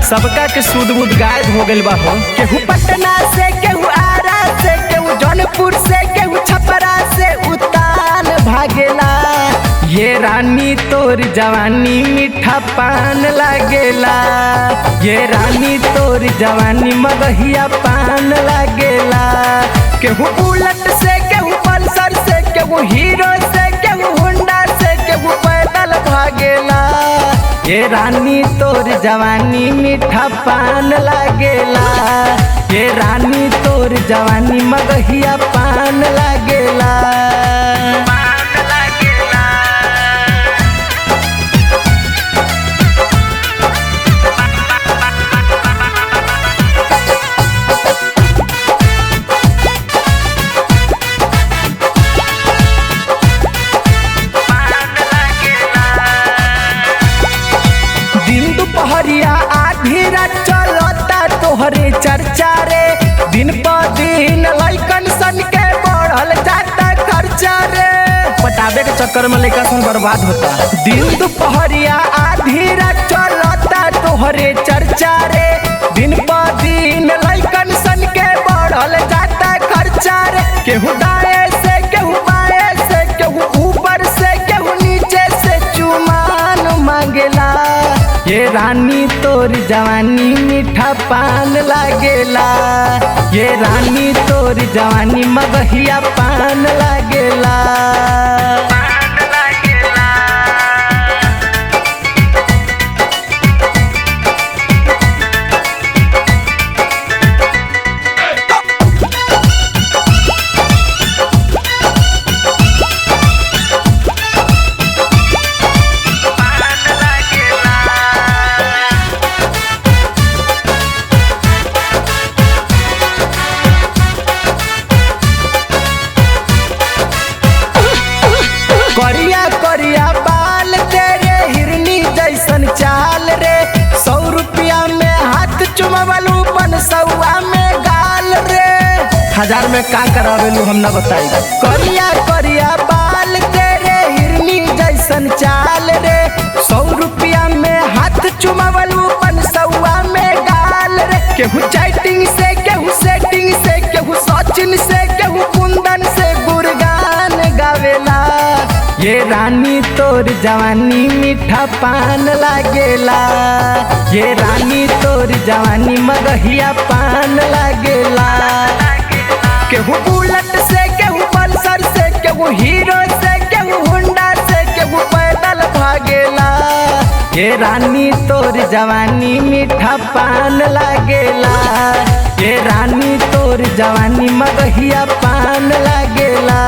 सबका के सूद बूद गायब हो गइल बा हो। केहू पटना से, केहू आरा से, केहू जौनपुर से, केहू छपरा से उतान भागेला। ये रानी तोर जवानी मीठा पान लागेला। ये रानी तोर जवानी मगहिया पान लागेला। केहू बुलेट से, केहू पल्सर से, केहू हीरो से, केहू होंडा से, केहू पैदल भागेला। ये रानी तोर जवानी मीठा पान लागेला। ये रानी तोर जवानी मगहिया पान लागेला। दुपहरिया आधी रात चलता तोहरे चर्चा रे। दिन पर दिन लइकन सन के बढ़ल जाता खर्चा रे। पटावे के चक्कर में लइका सन बर्बाद होता। दिन दुपहरिया आधी रात चलता तोहरे चर्चा रे। दिन पर दिन लइकन सन के बढ़ल जाता खर्चा रे। केहू दाएं से, केहू बाएं से, केहू ऊपर से, केहू नीचे से चुमान मांगेला। ये रानी तोर जवानी मीठा पान लागेला। ये रानी तोर जवानी मगहिया पान लागेला। करिया करिया बाल तेरे हिरनी जैसन चाल रे। 100 रुपया में हाथ चुमवलू 500 में गाल रे। 1000 में का करावेलू हम ना बताई। करिया करिया बाल तेरे हिरनी जैसन चाल रे। 100 रुपया में हाथ चुमवलू 500 में गाल रे। केहू चैटिंग से, केहू सेटिंग से, केहू सचिन से, केहू कुंदन से गुरगान गावेला। ये रानी तोर जवानी मीठा पान लागेला। ये रानी तोर जवानी मगहिया पान लागेला। केहू बुलेट से, केहू पल्सर से, केहू हीरो से, केहू होंडा से, केहू पैदल भागेला। ये रानी तोर जवानी मीठा पान लागेला। ये रानी तोर जवानी मगहिया पान लागेला।